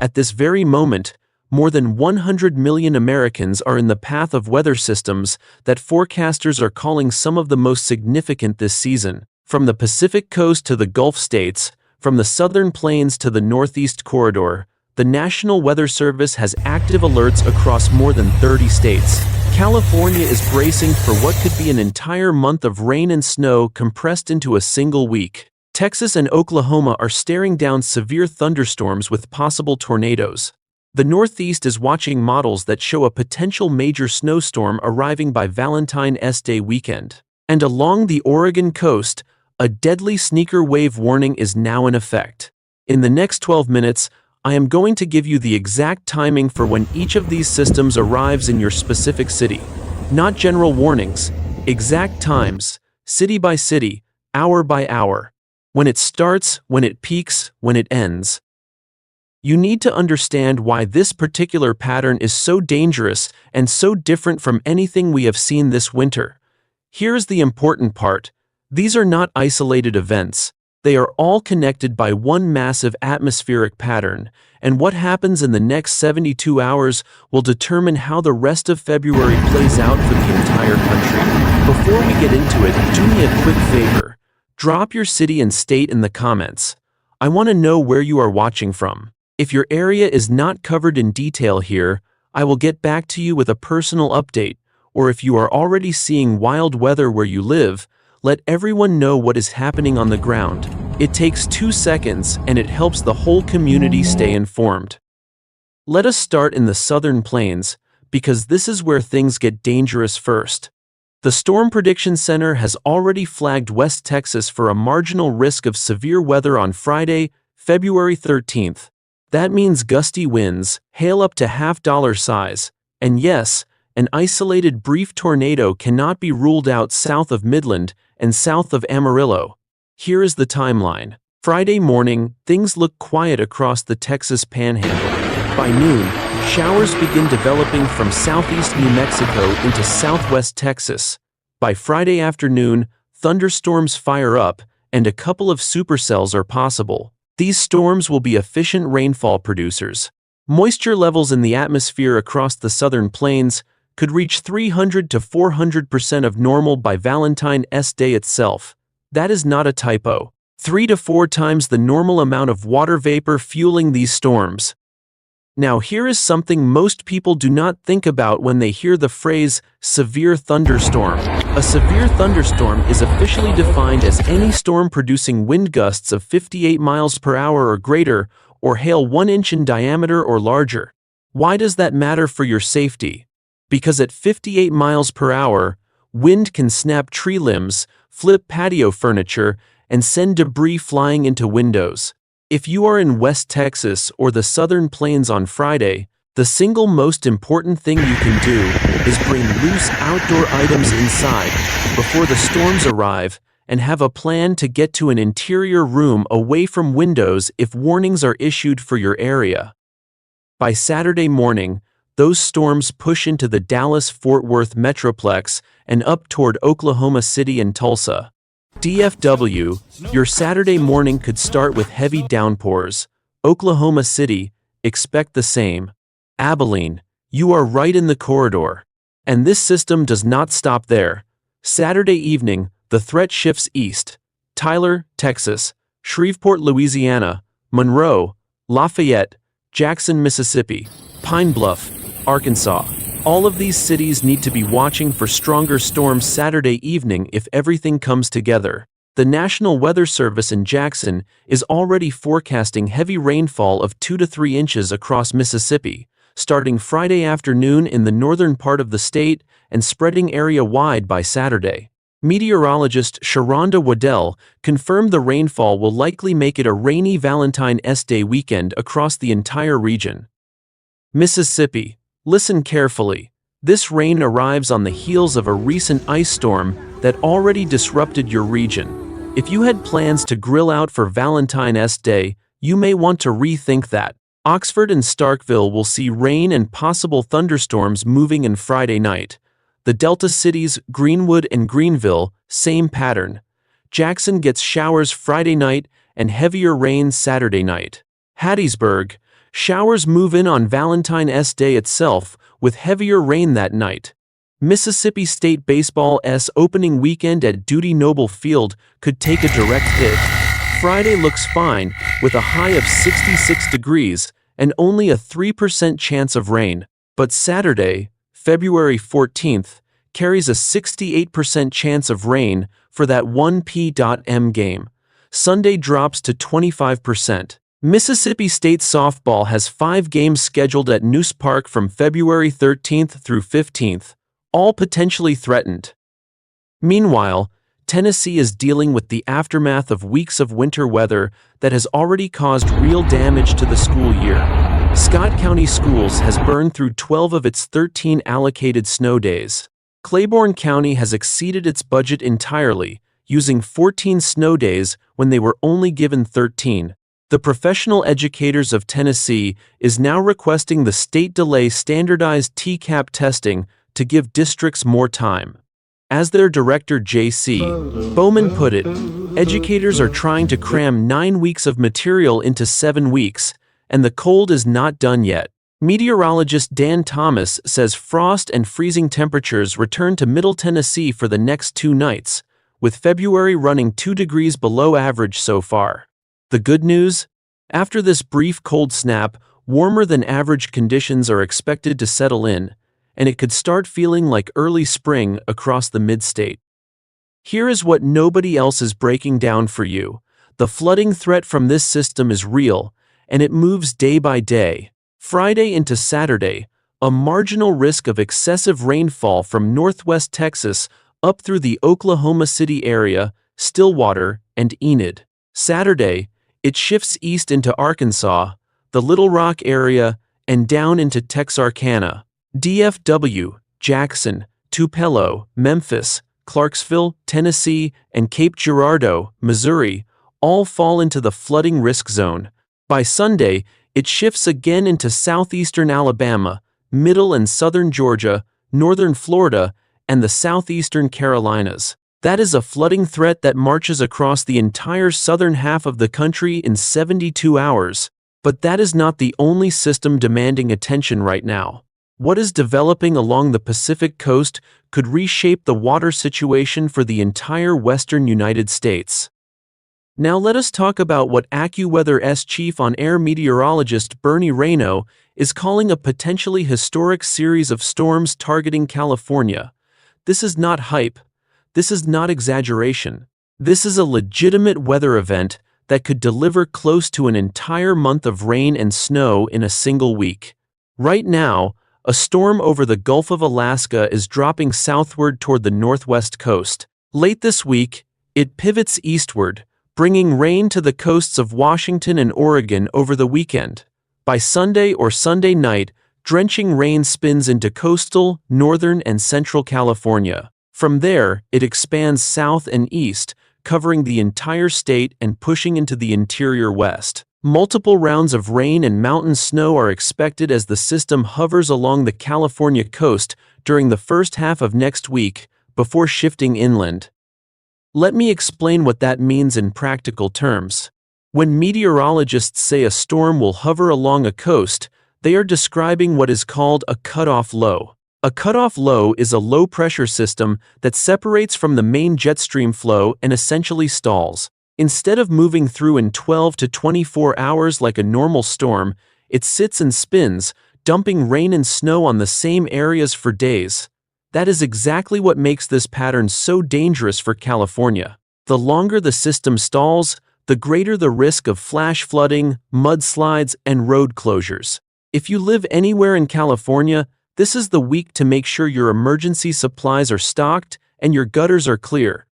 At this very moment, more than 100 million Americans are in the path of weather systems that forecasters are calling some of the most significant this season. From the Pacific coast to the Gulf states, from the southern plains to the Northeast corridor, the National Weather Service has active alerts across more than 30 states. California is bracing for what could be an entire month of rain and snow compressed into a single week. Texas and Oklahoma are staring down severe thunderstorms with possible tornadoes. The Northeast is watching models that show a potential major snowstorm arriving by Valentine's Day weekend. And along the Oregon coast, a deadly sneaker wave warning is now in effect. In the next 12 minutes, I am going to give you the exact timing for when each of these systems arrives in your specific city. Not general warnings, exact times, city by city, hour by hour. When it starts, when it peaks, when it ends. You need to understand why this particular pattern is so dangerous and so different from anything we have seen this winter. Here's the important part. These are not isolated events. They are all connected by one massive atmospheric pattern, and what happens in the next 72 hours will determine how the rest of February plays out for the entire country. Before we get into it, do me a quick favor. Drop your city and state in the comments. I want to know where you are watching from. If your area is not covered in detail here, I will get back to you with a personal update, or if you are already seeing wild weather where you live, let everyone know what is happening on the ground. It takes 2 seconds and it helps the whole community stay informed. Let us start in the southern plains, because this is where things get dangerous first. The Storm Prediction Center has already flagged West Texas for a marginal risk of severe weather on Friday, February 13th. That means gusty winds, hail up to half-dollar size, and yes, an isolated brief tornado cannot be ruled out south of Midland and south of Amarillo. Here is the timeline. Friday morning, things look quiet across the Texas Panhandle. By noon, showers begin developing from southeast New Mexico into southwest Texas. By Friday afternoon, thunderstorms fire up, and a couple of supercells are possible. These storms will be efficient rainfall producers. Moisture levels in the atmosphere across the southern plains could reach 300 to 400% of normal by Valentine's Day itself. That is not a typo. 3 to 4 times the normal amount of water vapor fueling these storms. Now here is something most people do not think about when they hear the phrase severe thunderstorm. A severe thunderstorm is officially defined as any storm producing wind gusts of 58 miles per hour or greater, or hail 1 inch in diameter or larger. Why does that matter for your safety? Because at 58 miles per hour, wind can snap tree limbs, flip patio furniture, and send debris flying into windows. If you are in West Texas or the Southern Plains on Friday, the single most important thing you can do is bring loose outdoor items inside before the storms arrive and have a plan to get to an interior room away from windows if warnings are issued for your area. By Saturday morning, those storms push into the Dallas-Fort Worth metroplex and up toward Oklahoma City and Tulsa. DFW, your Saturday morning could start with heavy downpours. Oklahoma City, expect the same. Abilene, you are right in the corridor. And this system does not stop there. Saturday evening, the threat shifts east. Tyler, Texas, Shreveport, Louisiana, Monroe, Lafayette, Jackson, Mississippi, Pine Bluff, Arkansas. All of these cities need to be watching for stronger storms Saturday evening if everything comes together. The National Weather Service in Jackson is already forecasting heavy rainfall of 2 to 3 inches across Mississippi, starting Friday afternoon in the northern part of the state and spreading area-wide by Saturday. Meteorologist Sharonda Waddell confirmed the rainfall will likely make it a rainy Valentine's Day weekend across the entire region. Mississippi. Listen carefully. This rain arrives on the heels of a recent ice storm that already disrupted your region. If you had plans to grill out for Valentine's Day, you may want to rethink that. Oxford and Starkville will see rain and possible thunderstorms moving in Friday night. The Delta cities, Greenwood and Greenville, same pattern. Jackson gets showers Friday night and heavier rain Saturday night. Hattiesburg, Showers move in on Valentine's Day itself, with heavier rain that night. Mississippi State Baseball's opening weekend at Duty Noble Field could take a direct hit. Friday looks fine, with a high of 66 degrees and only a 3% chance of rain. But Saturday, February 14th, carries a 68% chance of rain for that 1 p.m. game. Sunday drops to 25%. Mississippi State softball has 5 games scheduled at Noose Park from February 13th through 15th, all potentially threatened. Meanwhile, Tennessee is dealing with the aftermath of weeks of winter weather that has already caused real damage to the school year. Scott County Schools has burned through 12 of its 13 allocated snow days. Claiborne County has exceeded its budget entirely, using 14 snow days when they were only given 13. The Professional Educators of Tennessee is now requesting the state delay standardized TCAP testing to give districts more time. As their director J.C. Bowman put it, educators are trying to cram 9 weeks of material into 7 weeks, and the cold is not done yet. Meteorologist Dan Thomas says frost and freezing temperatures return to Middle Tennessee for the next 2 nights, with February running 2 degrees below average so far. The good news? After this brief cold snap, warmer than average conditions are expected to settle in, and it could start feeling like early spring across the mid-state. Here is what nobody else is breaking down for you. The flooding threat from this system is real, and it moves day by day. Friday into Saturday, a marginal risk of excessive rainfall from northwest Texas up through the Oklahoma City area, Stillwater, and Enid. Saturday, it shifts east into Arkansas, the Little Rock area, and down into Texarkana. DFW, Jackson, Tupelo, Memphis, Clarksville, Tennessee, and Cape Girardeau, Missouri, all fall into the flooding risk zone. By Sunday, it shifts again into southeastern Alabama, middle and southern Georgia, northern Florida, and the southeastern Carolinas. That is a flooding threat that marches across the entire southern half of the country in 72 hours. But that is not the only system demanding attention right now. What is developing along the Pacific coast could reshape the water situation for the entire western United States. Now let us talk about what AccuWeather's Chief on-air meteorologist Bernie Rayno is calling a potentially historic series of storms targeting California. This is not hype. This is not exaggeration. This is a legitimate weather event that could deliver close to an entire month of rain and snow in a single week. Right now, a storm over the Gulf of Alaska is dropping southward toward the northwest coast. Late this week, it pivots eastward, bringing rain to the coasts of Washington and Oregon over the weekend. By Sunday or Sunday night, drenching rain spins into coastal, northern, and central California. From there, it expands south and east, covering the entire state and pushing into the interior west. Multiple rounds of rain and mountain snow are expected as the system hovers along the California coast during the first half of next week, before shifting inland. Let me explain what that means in practical terms. When meteorologists say a storm will hover along a coast, they are describing what is called a cutoff low. A cutoff low is a low-pressure system that separates from the main jet stream flow and essentially stalls. Instead of moving through in 12 to 24 hours like a normal storm, it sits and spins, dumping rain and snow on the same areas for days. That is exactly what makes this pattern so dangerous for California. The longer the system stalls, the greater the risk of flash flooding, mudslides, and road closures. If you live anywhere in California, this is the week to make sure your emergency supplies are stocked and your gutters are clear.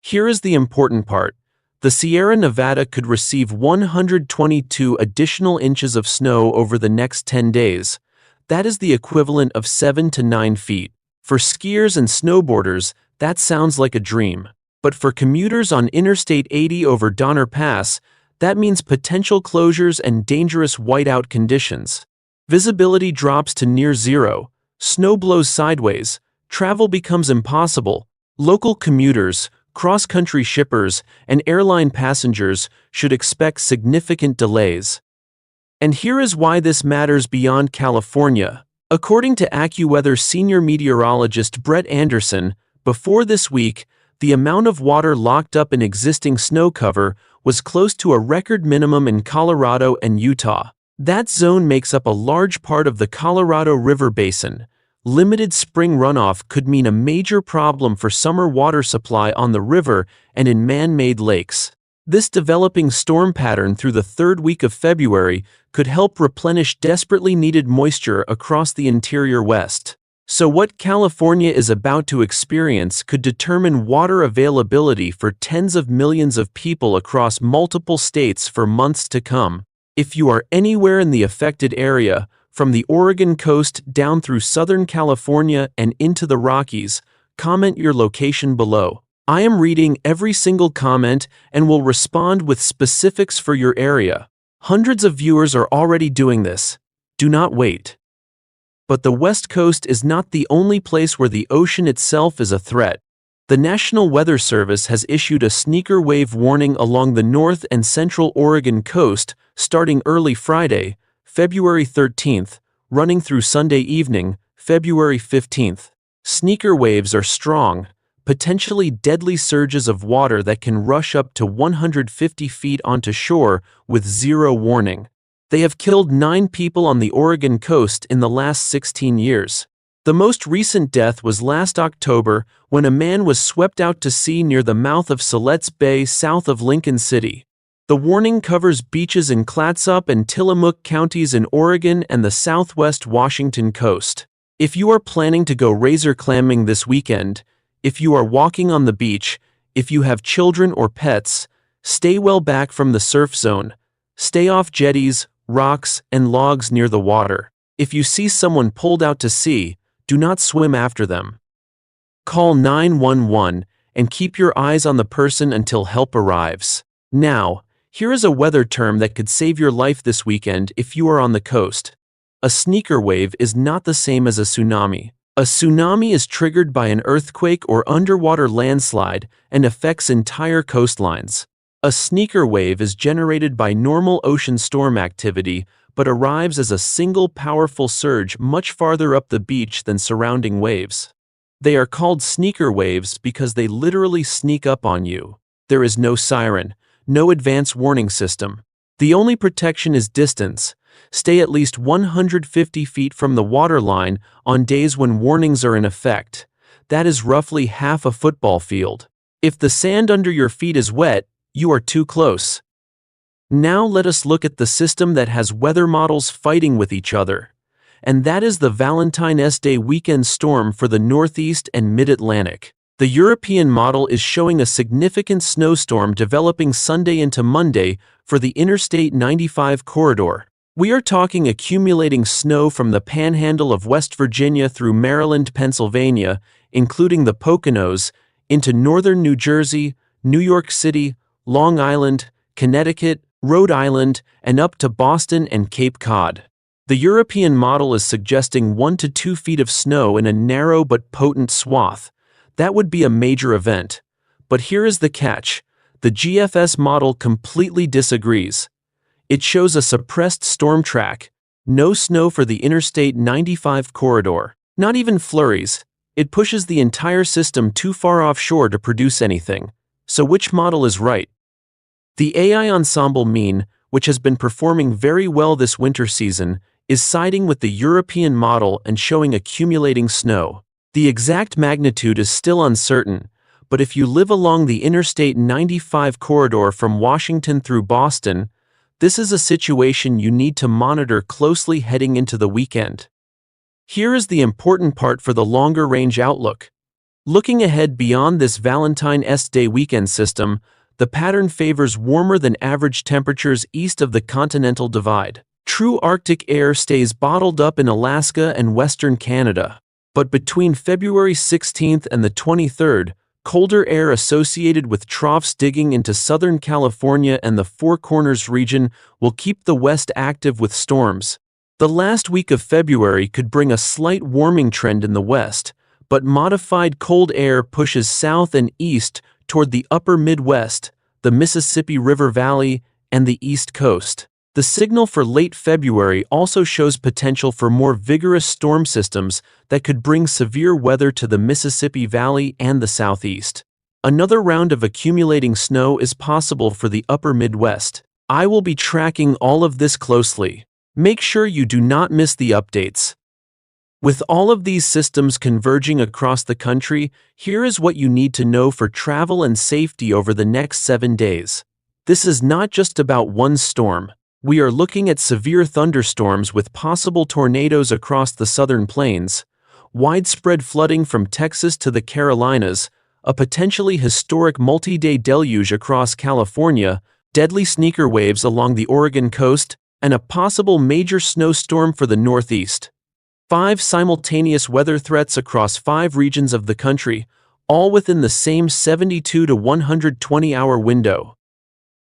Here is the important part. The Sierra Nevada could receive 122 additional inches of snow over the next 10 days. That is the equivalent of 7 to 9 feet. For skiers and snowboarders, that sounds like a dream. But for commuters on Interstate 80 over Donner Pass, that means potential closures and dangerous whiteout conditions. Visibility drops to near zero, snow blows sideways, travel becomes impossible. Local commuters, cross-country shippers, and airline passengers should expect significant delays. And here is why this matters beyond California. According to AccuWeather senior meteorologist Brett Anderson, before this week, the amount of water locked up in existing snow cover was close to a record minimum in Colorado and Utah. That zone makes up a large part of the Colorado River Basin. Limited spring runoff could mean a major problem for summer water supply on the river and in man-made lakes. This developing storm pattern through the third week of February could help replenish desperately needed moisture across the interior West. So what California is about to experience could determine water availability for tens of millions of people across multiple states for months to come. If you are anywhere in the affected area, from the Oregon coast down through Southern California and into the Rockies, comment your location below. I am reading every single comment and will respond with specifics for your area. Hundreds of viewers are already doing this. Do not wait. But the West Coast is not the only place where the ocean itself is a threat. The National Weather Service has issued a sneaker wave warning along the North and Central Oregon coast starting early Friday, February 13th, running through Sunday evening, February 15th. Sneaker waves are strong, potentially deadly surges of water that can rush up to 150 feet onto shore with zero warning. They have killed 9 people on the Oregon coast in the last 16 years. The most recent death was last October when a man was swept out to sea near the mouth of Siletz Bay south of Lincoln City. The warning covers beaches in Clatsop and Tillamook counties in Oregon and the southwest Washington coast. If you are planning to go razor clamming this weekend, if you are walking on the beach, if you have children or pets, stay well back from the surf zone. Stay off jetties, rocks, and logs near the water. If you see someone pulled out to sea, do not swim after them. Call 911 and keep your eyes on the person until help arrives. Now, here is a weather term that could save your life this weekend if you are on the coast. A sneaker wave is not the same as a tsunami. A tsunami is triggered by an earthquake or underwater landslide and affects entire coastlines. A sneaker wave is generated by normal ocean storm activity but arrives as a single powerful surge much farther up the beach than surrounding waves. They are called sneaker waves because they literally sneak up on you. There is no siren, no advance warning system. The only protection is distance. Stay at least 150 feet from the waterline on days when warnings are in effect. That is roughly half a football field. If the sand under your feet is wet, you are too close. Now let us look at the system that has weather models fighting with each other. And that is the Valentine Day weekend storm for the Northeast and Mid-Atlantic. The European model is showing a significant snowstorm developing Sunday into Monday for the Interstate 95 corridor. We are talking accumulating snow from the panhandle of West Virginia through Maryland, Pennsylvania, including the Poconos, into northern New Jersey, New York City, Long Island, Connecticut, Rhode Island, and up to Boston and Cape Cod. The European model is suggesting 1 to 2 feet of snow in a narrow but potent swath. That would be a major event. But here is the catch. The GFS model completely disagrees. It shows a suppressed storm track, no snow for the Interstate 95 corridor, not even flurries. It pushes the entire system too far offshore to produce anything. So which model is right? The AI Ensemble mean, which has been performing very well this winter season, is siding with the European model and showing accumulating snow. The exact magnitude is still uncertain, but if you live along the Interstate 95 corridor from Washington through Boston, this is a situation you need to monitor closely heading into the weekend. Here is the important part for the longer-range outlook. Looking ahead beyond this Valentine Day weekend system, the pattern favors warmer than average temperatures east of the Continental Divide. True Arctic air stays bottled up in Alaska and western Canada. But between February 16th and the 23rd, colder air associated with troughs digging into Southern California and the Four Corners region will keep the West active with storms. The last week of February could bring a slight warming trend in the West, but modified cold air pushes south and east toward the upper Midwest, the Mississippi River Valley, and the East Coast. The signal for late February also shows potential for more vigorous storm systems that could bring severe weather to the Mississippi Valley and the Southeast. Another round of accumulating snow is possible for the upper Midwest. I will be tracking all of this closely. Make sure you do not miss the updates. With all of these systems converging across the country, here is what you need to know for travel and safety over the next 7 days. This is not just about one storm. We are looking at severe thunderstorms with possible tornadoes across the southern plains, widespread flooding from Texas to the Carolinas, a potentially historic multi-day deluge across California, deadly sneaker waves along the Oregon coast, and a possible major snowstorm for the Northeast. 5 simultaneous weather threats across 5 regions of the country, all within the same 72 to 120-hour window.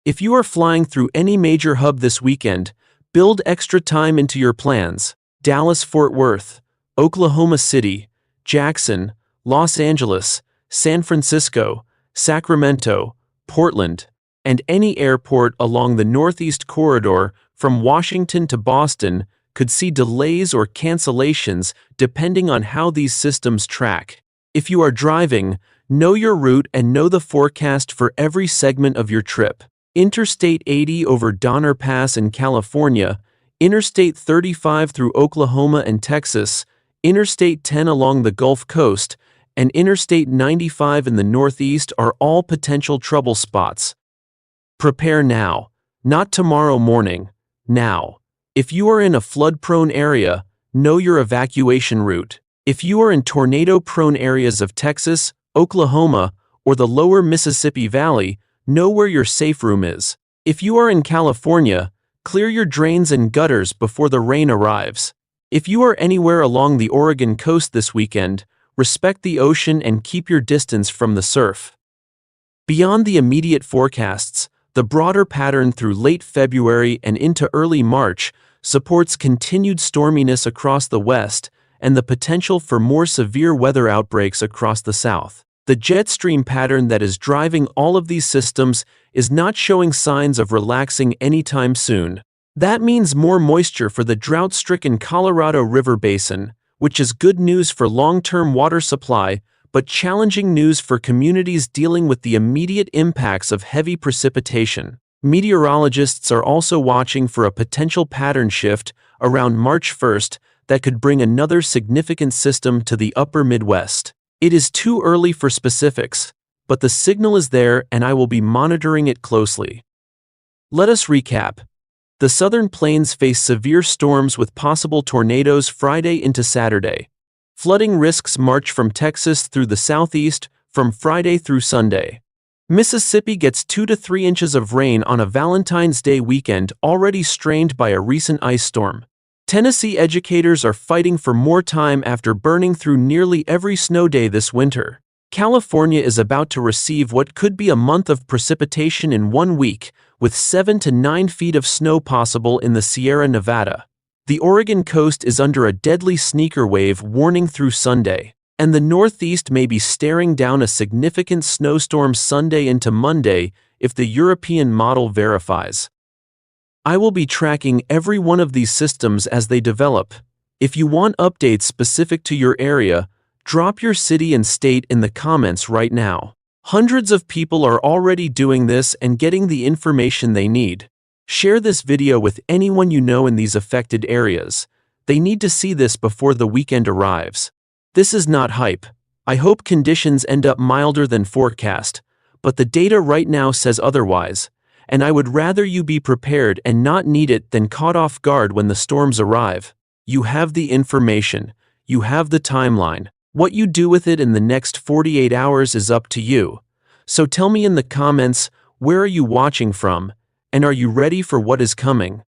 If you are flying through any major hub this weekend, build extra time into your plans. Dallas-Fort Worth, Oklahoma City, Jackson, Los Angeles, San Francisco, Sacramento, Portland, and any airport along the Northeast Corridor from Washington to Boston could see delays or cancellations depending on how these systems track. If you are driving, know your route and know the forecast for every segment of your trip. Interstate 80 over Donner Pass in California, Interstate 35 through Oklahoma and Texas, Interstate 10 along the Gulf Coast, and Interstate 95 in the Northeast are all potential trouble spots. Prepare now, not tomorrow morning, now. If you are in a flood-prone area, know your evacuation route. If you are in tornado-prone areas of Texas, Oklahoma, or the lower Mississippi Valley, know where your safe room is. If you are in California, clear your drains and gutters before the rain arrives. If you are anywhere along the Oregon coast this weekend, respect the ocean and keep your distance from the surf. Beyond the immediate forecasts, the broader pattern through late February and into early March supports continued storminess across the west and the potential for more severe weather outbreaks across the south. The jet stream pattern that is driving all of these systems is not showing signs of relaxing anytime soon. That means more moisture for the drought-stricken Colorado River Basin, which is good news for long-term water supply, but challenging news for communities dealing with the immediate impacts of heavy precipitation. Meteorologists are also watching for a potential pattern shift around March 1st that could bring another significant system to the upper Midwest. It is too early for specifics, but the signal is there and I will be monitoring it closely. Let us recap. The southern plains face severe storms with possible tornadoes Friday into Saturday. Flooding risks march from Texas through the southeast from Friday through Sunday. Mississippi gets 2 to 3 inches of rain on a Valentine's Day weekend already strained by a recent ice storm. Tennessee educators are fighting for more time after burning through nearly every snow day this winter. California is about to receive what could be a month of precipitation in 1 week, with 7 to 9 feet of snow possible in the Sierra Nevada. The Oregon coast is under a deadly sneaker wave warning through Sunday, and the Northeast may be staring down a significant snowstorm Sunday into Monday if the European model verifies. I will be tracking every one of these systems as they develop. If you want updates specific to your area, drop your city and state in the comments right now. Hundreds of people are already doing this and getting the information they need. Share this video with anyone you know in these affected areas. They need to see this before the weekend arrives. This is not hype. I hope conditions end up milder than forecast, but the data right now says otherwise, and I would rather you be prepared and not need it than caught off guard when the storms arrive. You have the information. You have the timeline. What you do with it in the next 48 hours is up to you. So tell me in the comments, where are you watching from, and are you ready for what is coming?